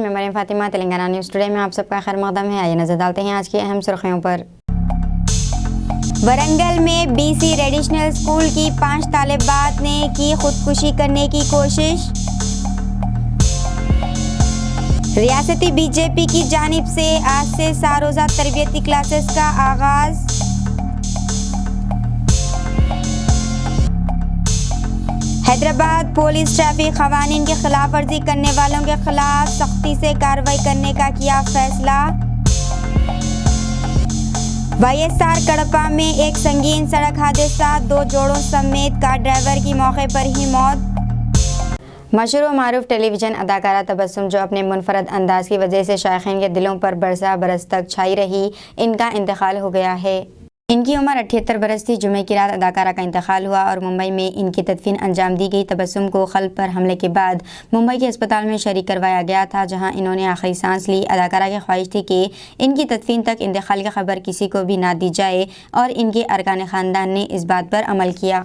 मैं Maryam Fatima, Telangana news today में आप सबका खैर मकदम है। आइए नजर डालते हैं आज की अहम सुर्खियों पर। वरंगल में बीसी रेडिशनल स्कूल की 5 तालिबात ने की खुदकुशी करने की कोशिश। रियासती बीजेपी की जानिब से आज से 7 रोज़ा तरबियती क्लासेस का आगाज। हैदराबाद पुलिस ट्रैफिक कवानीन की खिलाफ वर्जी करने वालों के खिलाफ सख्ती से कार्रवाई करने का किया फैसला। वाईएसआर कड़पा में एक संगीन सड़क हादसा, 2 जोड़ों समेत कार ड्राइवर की मौके पर ही मौत। मशहूर व मारूफ टेलीविज़न अदाकारा तबस्सुम, जो अपने मुनफरद अंदाज की वजह से शायकीन के दिलों पर बरसा बरस तक छाई रही, इनका इंतकाल हो गया है। इनकी उम्र 78 बरस थी। जुमे की रात अदाकारा का इंतकाल हुआ और मुंबई में इनकी तदफीन अंजाम दी गई। तबस्सुम को क़ल्ब पर हमले के बाद मुंबई के अस्पताल में शरीक करवाया गया था, जहां इन्होंने आखिरी सांस ली। अदाकारा की ख्वाहिश थी कि इनकी तदफीन तक इंतकाल की खबर किसी को भी ना दी जाए और इनके अरकान ख़ानदान ने इस बात पर अमल किया।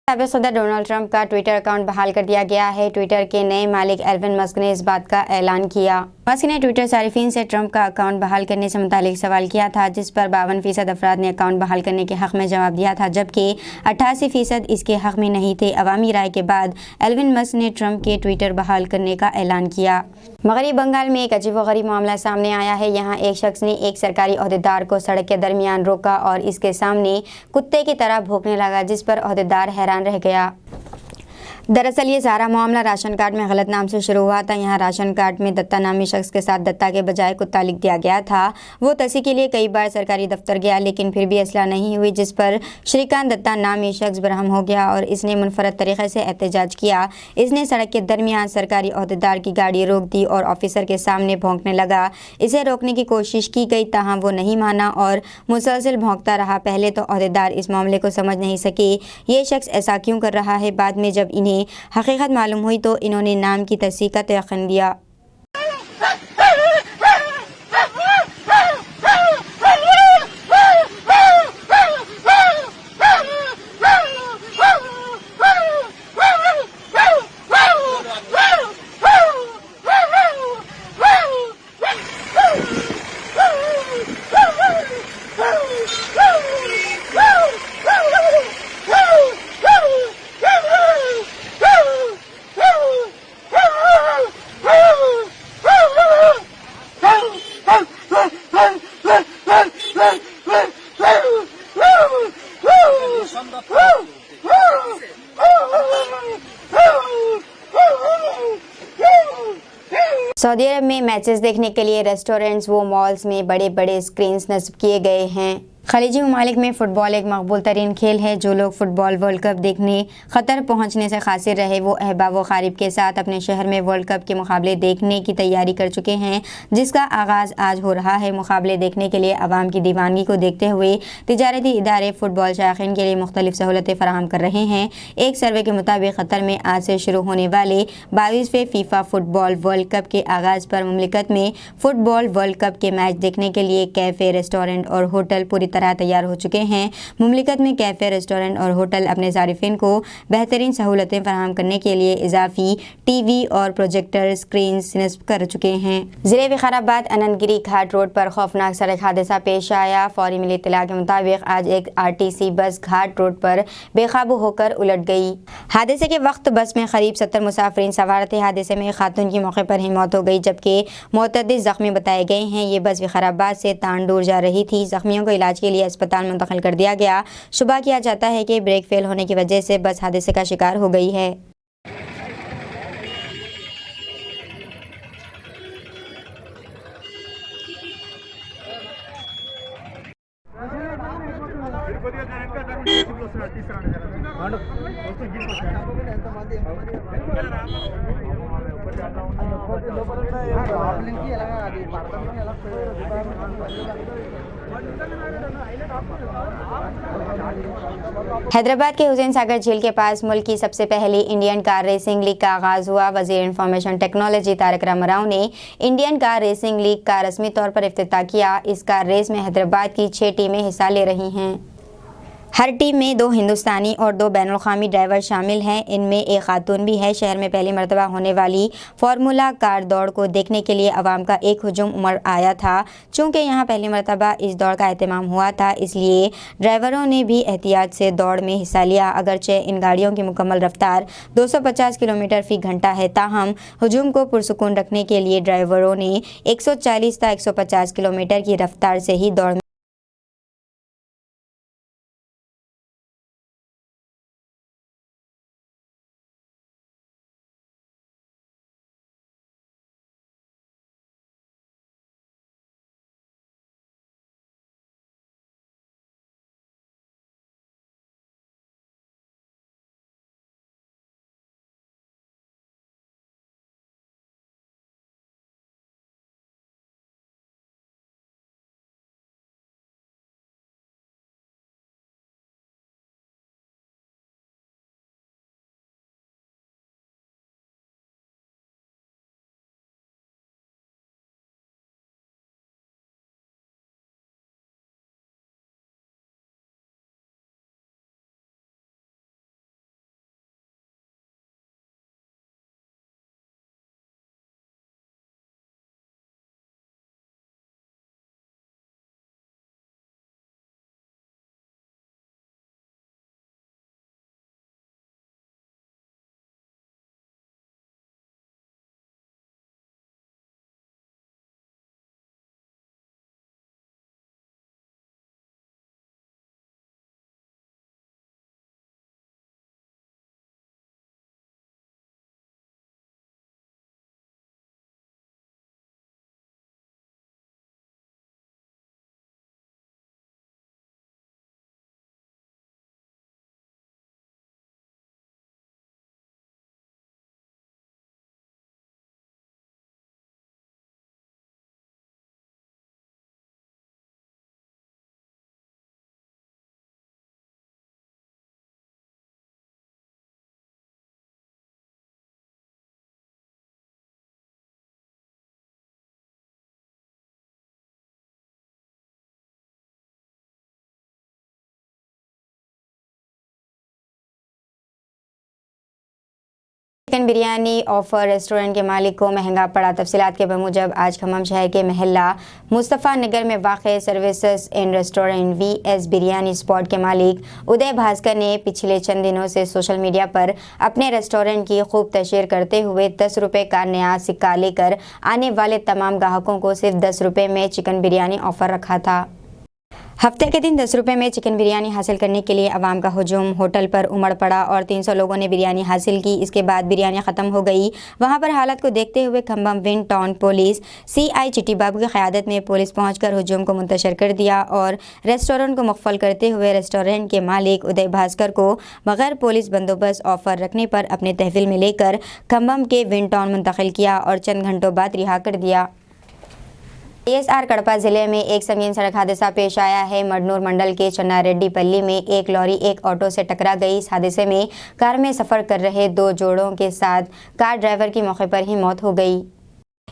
साबिक़ सदर डोनाल्ड ट्रंप का ट्विटर अकाउंट बहाल कर दिया गया है। ट्विटर के नए मालिक एलन मस्क ने इस बात का ऐलान किया। मस्क ने ट्विटर सारिफीन से ट्रंप का अकाउंट बहाल करने से मुतालिक सवाल किया था, जिस पर 52% अफराद ने अकाउंट बहाल करने के हक़ में जवाब दिया था, जबकि 88% इसके हक़ में नहीं थे। अवामी राय के बाद एलन मस्क ने ट्रंप के ट्विटर बहाल करने का ऐलान किया। मगरबी बंगाल में एक अजीब व गरीब मामला सामने आया है। यहाँ एक शख्स ने एक सरकारी ओहदेदार को सड़क के दरमियान रोका और इसके सामने कुत्ते की तरह भौंकने लगा, जिस पर ओहदेदार हैरान रह गया। दरअसल ये सारा मामला राशन कार्ड में गलत नाम से शुरू हुआ था। यहाँ राशन कार्ड में दत्ता नामी शख्स के साथ दत्ता के बजाय कुत्ता लिख दिया गया था। वो तसी के लिए कई बार सरकारी दफ्तर गया, लेकिन फिर भी असला नहीं हुई, जिस पर श्रीकांत दत्ता नामी शख्स बरहम हो गया और इसने मुनफरद तरीक़े से एहतजाज किया। इसने सड़क के दरमियान सरकारी ओहदेदार की गाड़ी रोक दी और ऑफिसर के सामने भौंकने लगा। इसे रोकने की कोशिश की गई, ताहम वो नहीं माना और मुसलसल भौंकता रहा। पहले तो ओहदेदार इस मामले को समझ नहीं सके, ये शख्स ऐसा क्यों कर रहा है। बाद में जब इन्हें हकीकत मालूम हुई तो इन्होंने नाम की तस्दीक का यकीन दिया। सऊदी अरब में मैचेस देखने के लिए रेस्टोरेंट्स व मॉल्स में बड़े बड़े स्क्रीन्स नस्ब किए गए हैं। खलीजी ममालिक में फ़ुटबॉल एक मकबूल तरीन खेल है। जो लोग फ़ुटबॉल वर्ल्ड कप देखने क़तर पहुंचने से कासिर रहे, वो अहबाब व क़ारिब के साथ अपने शहर में वर्ल्ड कप के मुकाबले देखने की तैयारी कर चुके हैं, जिसका आगाज़ आज हो रहा है। मुकाबले देखने के लिए आवाम की दीवानगी को देखते हुए तिजारती इदारे फ़ुटबॉल शायकीन के लिए मुख्तलिफ सहूलतें फ़राहम कर रहे हैं। एक सर्वे के मुताबिक क़तर में आज से शुरू होने वाले 22वें फीफा फ़ुटबॉल वर्ल्ड कप के आगाज़ पर मुमलिकत में फ़ुटबॉल वर्ल्ड कप के मैच देखने के लिए कैफ़े, रेस्टोरेंट और होटल पूरी तरह तैयार हो चुके हैं। मुमलिकत में कैफ़े, रेस्टोरेंट और होटल अपने ज़ारिफिन को बेहतरीन सहूलतें फराहम करने के लिए इजाफी टीवी और प्रोजेक्टर स्क्रीन नस्ब कर चुके हैं। ज़िले विकाराबाद अनंतगिरी घाट रोड पर खौफनाक सड़क हादसा पेश आया। फौरी मिली इत्तला के मुताबिक आज एक आरटीसी बस घाट रोड पर बेकाबू होकर उलट गई। हादसे के वक्त बस में करीब 70 मुसाफिरीन सवार थे। हादसे में खातून की मौके पर ही मौत हो गई, जबकि मुतअद्दिद ज़ख्मी बताए गए हैं। ये बस विकाराबाद से तांडूर जा रही थी। ज़ख्मियों को इलाज के लिए अस्पताल मुंतकिल कर दिया गया। शुबा किया जाता है कि ब्रेक फेल होने की वजह से बस हादसे का शिकार हो गई है। हैदराबाद के हुसैन सागर झील के पास मुल्क की सबसे पहली इंडियन कार रेसिंग लीग का आगाज़ हुआ। वज़ीर इंफॉर्मेशन टेक्नोलॉजी तारक रामाराव ने इंडियन कार रेसिंग लीग का रस्मी तौर पर इफ्तिताह किया। इस कार रेस में हैदराबाद की 6 टीमें हिस्सा ले रही हैं। हर टीम में 2 हिंदुस्तानी और 2 बैनुल-अक़वामी ड्राइवर शामिल हैं। इनमें एक खातून भी है। शहर में पहली मरतबा होने वाली फार्मूला कार दौड़ को देखने के लिए अवाम का एक हुजूम उमड़ आया था। चूँकि यहाँ पहली मरतबा इस दौड़ का एहतमाम हुआ था, इसलिए ड्राइवरों ने भी एहतियात से दौड़ में हिस्सा लिया। अगरचे इन गाड़ियों की मुकम्मल रफ्तार 250 किलोमीटर फ़ी घंटा है, ताहम हुजूम को पुरसुकून रखने के लिए ड्राइवरों ने 140 से 150 किलोमीटर की रफ्तार से ही दौड़ चिकन बिरयानी ऑफर रेस्टोरेंट के मालिक को महंगा पड़ा। तफसीलात के बमुजब आज खम्मम शहर के महल्ला मुस्तफ़ा नगर में वाक़े services and restaurant VS biryani spot के मालिक उदय भास्कर ने पिछले चंद दिनों से सोशल मीडिया पर अपने रेस्टोरेंट की खूब तशहीर करते हुए 10 रुपये का नया सिक्का लेकर आने वाले तमाम ग्राहकों को सिर्फ 10 रुपये में चिकन बिरयानी ऑफ़र रखा था। हफ्ते के दिन 10 रुपये में चिकन बिरयानी हासिल करने के लिए अवाम का हुजूम होटल पर उमड़ पड़ा और 300 लोगों ने बिरयानी हासिल की। इसके बाद बिरयानी ख़त्म हो गई। वहां पर हालत को देखते हुए Khammam win town police CI चिट्टी बाबू की क़यादत में पुलिस पहुंचकर हुजूम को मुंतशर कर दिया और रेस्टोरेंट को मुक़फ़ल करते हुए रेस्टोरेंट के मालिक उदय भास्कर को बग़ैर पुलिस बंदोबस्त ऑफ़र रखने पर अपने तहवील में लेकर खम्भम के विन टाउन मुंतकिल किया और चंद घंटों बाद रिहा कर दिया। ASR कड़पा ज़िले में एक संगीन सड़क हादसा पेश आया है। मडनूर मंडल के चन्नारेड्डी पल्ली में एक लॉरी एक ऑटो से टकरा गई। इस हादसे में कार में सफ़र कर रहे 2 जोड़ों के साथ कार ड्राइवर की मौके पर ही मौत हो गई।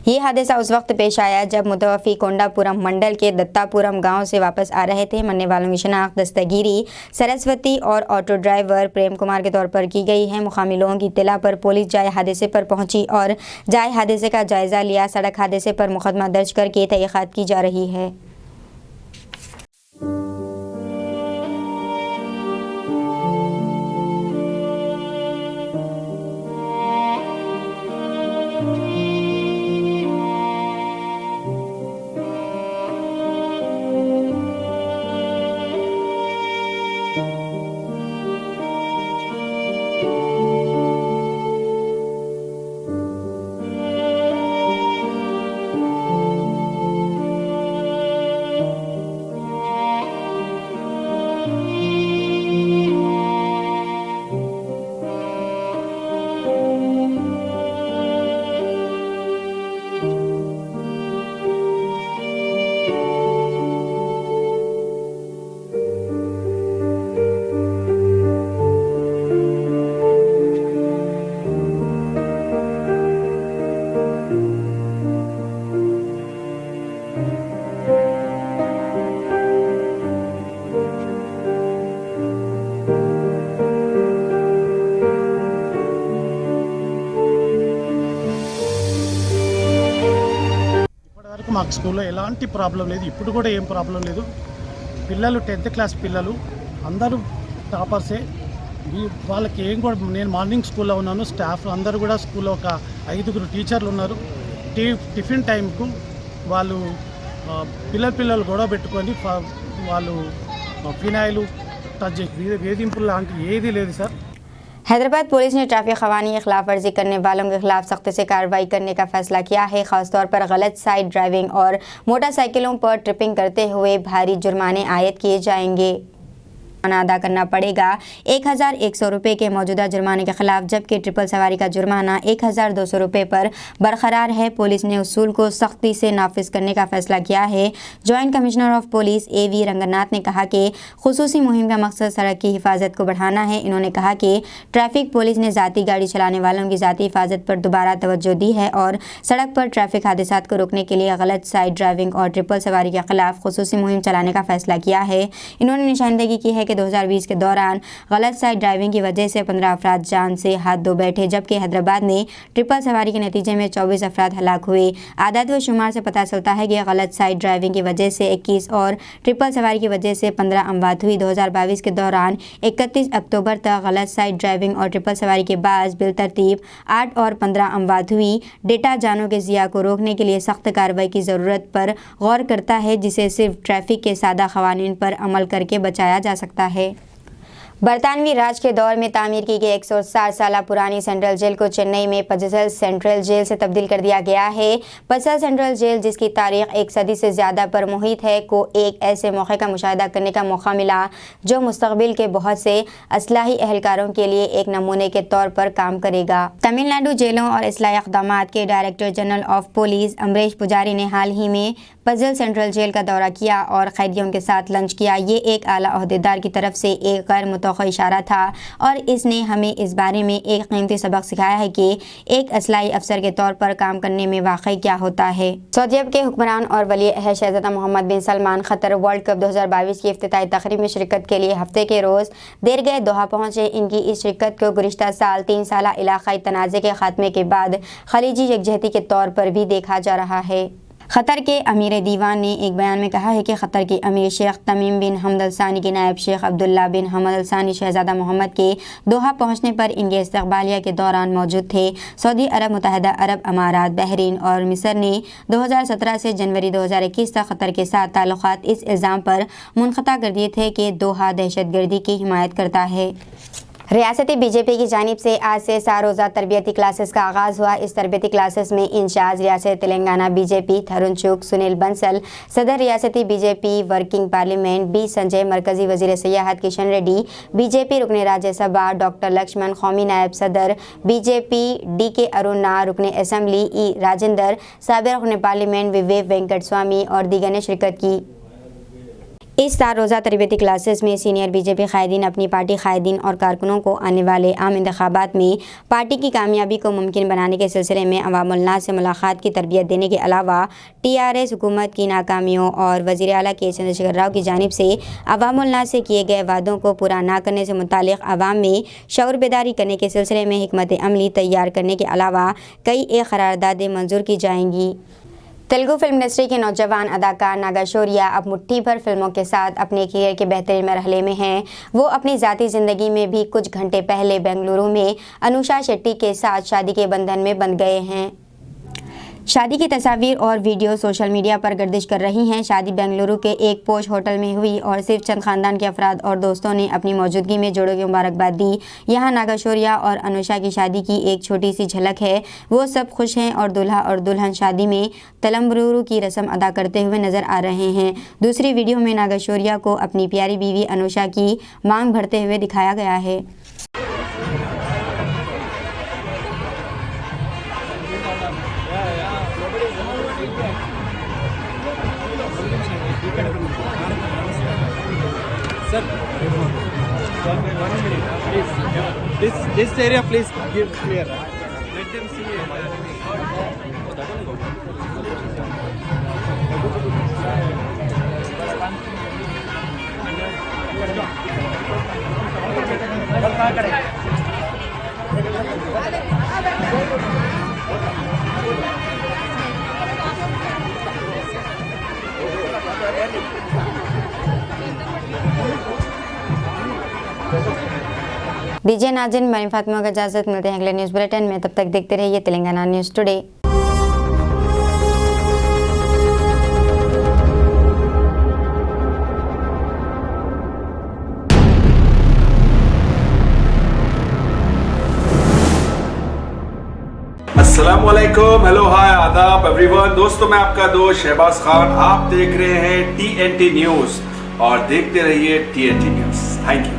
ये हादसा उस वक्त पेश आया जब मुतवफ़ी कोंडापुरम मंडल के दत्तापुरम गांव से वापस आ रहे थे। मरने वालों की शनाख्त दस्तगीरी सरस्वती और ऑटो ड्राइवर प्रेम कुमार के तौर पर की गई है। मुकामी लोगों की इत्तला पर पुलिस जाए हादसे पर पहुंची और जाए हादसे का जायजा लिया। सड़क हादसे पर मुकदमा दर्ज करके तहक़ीक़ात की जा रही है। ఇప్పటివరకు మాకు స్కూల్లో ఎలాంటి ప్రాబ్లం లేదు, ఇప్పుడు కూడా ఏం ప్రాబ్లం లేదు. పిల్లలు 10th క్లాస్ పిల్లలు అందరూ టాపర్సే. వాళ్ళకి ఏం కూడా, నేను మార్నింగ్ స్కూల్లో ఉన్నాను, స్టాఫ్ అందరూ కూడా స్కూల్లో ఒక 5గురు టీచర్లు ఉన్నారు. టిఫిన్ టైంకు వాళ్ళు పిల్లలు గొడవ పెట్టుకొని వాళ్ళు ఫినాయిల్ టచ్ చేసి వేధింపులు లాంటి ఏదీ లేదు సార్. हैदराबाद पुलिस ने ट्रैफिक क़वानीन की खिलाफ वर्जी करने वालों के खिलाफ सख्ती से कार्रवाई करने का फैसला किया है। खासतौर पर गलत साइड ड्राइविंग और मोटरसाइकिलों पर ट्रिपिंग करते हुए भारी जुर्माने आयद किए जाएंगे। अदा करना पड़ेगा 1100 रुपये के मौजूदा जुर्माने के खिलाफ, जबकि ट्रिपल सवारी का जुर्माना 1200 रुपये पर बरकरार है। पुलिस ने उसूल को सख्ती से नाफिज करने का फैसला किया है। Joint commissioner of police AV Ranganath ने कहा कि खुसूसी मुहिम का मकसद सड़क की हिफाजत को बढ़ाना है। इन्होंने कहा कि ट्रैफिक पुलिस ने ज़ाती गाड़ी चलाने वालों की ज़ाती हिफाजत पर दोबारा तवज्जो दी है और सड़क पर ट्रैफिक हादसात को रोकने के लिए गलत साइड ड्राइविंग और ट्रिपल सवारी के खिलाफ खुसूसी मुहिम चलाने का फैसला किया है। इन्होंने निशानदेही की है कि 2020 के दौरान गलत साइड ड्राइविंग की वजह से 15 अफराद जान से हाथ धो बैठे, जबकि हैदराबाद में ट्रिपल सवारी के नतीजे में 24 अफराद हलाक हुए। आदाद व शुमार से पता चलता है कि गलत साइड ड्राइविंग की वजह से 21 और ट्रिपल सवारी की वजह से 15 अमवात हुई। 2022 के दौरान 31 अक्टूबर तक गलत साइड ड्राइविंग और ट्रिपल सवारी के बाद बिलतरतीब 8 और 15 अमवात हुई। डेटा जानों के ज़िया को रोकने के लिए सख्त कार्रवाई की ज़रूरत पर गौर करता है, जिसे सिर्फ ट्रैफिक के सादा क़वानीन पर अमल करके बचाया जा सकता है। बरतानवी राज के दौर में तामीर की गई 160 साल पुरानी सेंट्रल जेल को चेन्नई में पजल सेंट्रल जेल से तब्दील कर दिया गया है। पजल सेंट्रल जेल, जिसकी तारीख 1 सदी से ज़्यादा पर मुहित है, को एक ऐसे मौके का मुशाहिदा करने का मौका मिला जो मुस्तकबिल के बहुत से असलाही एहलकारों के लिए एक नमूने के तौर पर काम करेगा। तमिलनाडु जेलों और इसलाही इक़दामात के director general of police Amrish पुजारी ने हाल ही में पजल सेंट्रल जेल का दौरा किया और कैदियों के साथ लंच किया। ये एक आला ओहदेदार की तरफ से एक गैर मुतवक्का इशारा था और इसने हमें इस बारे में एक कीमती सबक सिखाया है कि एक असलाई अफसर के तौर पर काम करने में वाकई क्या होता है। सऊदी अरब के हुक्मरान और वली अहद शहज़ादा मोहम्मद बिन सलमान क़तर वर्ल्ड कप 2022 की इफ्तिताई तकरीब में शिरकत के लिए हफ्ते के रोज़ देर गए दोहा पहुँचे। इनकी इस शिरकत को गुज़िश्ता साल 3 साला इलाक़ाई तनाज़े के खात्मे के बाद खलीजी यकजहती के तौर पर भी देखा जा रहा है। क़तर के अमीर दीवान ने एक बयान में कहा है कि क़तर के अमीर शेख तमीम बिन हमद अल सानी के नायब शेख अब्दुल्ला बिन हमद अल सानी शहज़ादा मोहम्मद के दोहा पहुँचने पर इनके इस्तक़बालिया के दौरान मौजूद थे। सऊदी अरब, मुत्तहिदा अरब अमारात, बहरीन और मिस्र ने 2017 से जनवरी 2021 तक क़तर के साथ ताल्लुक़ात इस इल्ज़ाम पर मुनक़ता कर दिए थे कि दोहा दहशतगर्दी की हिमायत करता है। रियासती बीजेपी की जानिब से आज से 4 रोज़ा तरबियती क्लासेस का आगाज़ हुआ। इस तरबियती क्लासेस में इंचार्ज रियासत तेलंगाना बीजेपी थरुण चुग, सुनील बंसल, सदर रियासती BJP working parliament B Sanjay, मरकज़ी वज़ीर सियाहत किशन रेड्डी, बीजेपी रुकन राज्यसभा डॉक्टर लक्ष्मण, कौमी नायब सदर बीजेपी DK अरुणा, रुकन असम्बली E राजेंद्र, साबिर रुकन पार्लियामेंट विवेक वेंकट स्वामी और दीगर ने शिरकत की। इस 4 रोज़ा तरबियती क्लासेस में सीनियर बीजेपी कायदीन अपनी पार्टी कायदीन और कारकुनों को आने वाले आम इंतखाबात में पार्टी की कामयाबी को मुमकिन बनाने के सिलसिले में अवामुल नास से मुलाकात की तरबियत देने के अलावा TRS हुकूमत की नाकामियों और वज़ीर आला के चंद्रशेखर राव की जानिब से अवामुल नास से किए गए वादों को पूरा ना करने से मुतालिक अवाम में शऊर बेदारी करने के सिलसिले में हिकमत अमली तैयार करने के अलावा कई एक करारदादें मंजूर की जाएंगी। तेलुगु फिल्म इंडस्ट्री के नौजवान अदाकार नागा शौर्या अब मुट्ठी भर फिल्मों के साथ अपने करियर के बेहतरीन मरहले में हैं। वो अपनी ज़ाती ज़िंदगी में भी कुछ घंटे पहले बेंगलुरु में अनुषा शेट्टी के साथ शादी के बंधन में बंध गए हैं। शादी की तस्वीर और वीडियो सोशल मीडिया पर गर्दिश कर रही हैं। शादी बेंगलुरु के एक पोश होटल में हुई और सिर्फ चंद खानदान के अफराद और दोस्तों ने अपनी मौजूदगी में जोड़ों की मुबारकबाद दी। यहाँ नागा शौर्या और अनुषा की शादी की एक छोटी सी झलक है। वो सब खुश हैं और दूल्हा और दुल्हन शादी में तलम्बरूरू की रस्म अदा करते हुए नजर आ रहे हैं। दूसरी वीडियो में नागा शौर्या को अपनी प्यारी बीवी अनुषा की मांग भरते हुए दिखाया गया है। Sir, 1 minute, please. This area, please give clear. Let them see. दीजिए नाज़रीन, मैं फातिमा को इजाज़त, मिलते हैं अगले न्यूज़ बुलेटिन में। तब तक देखते रहिए तेलंगाना न्यूज़ टुडे। अस्सलामुअलैकुम, हेलो, हाय, आदाब एवरीवन। दोस्तों, मैं आपका दोस्त शहबाज खान। आप देख रहे हैं TNT न्यूज़ और देखते रहिए TNT न्यूज़। Thank you.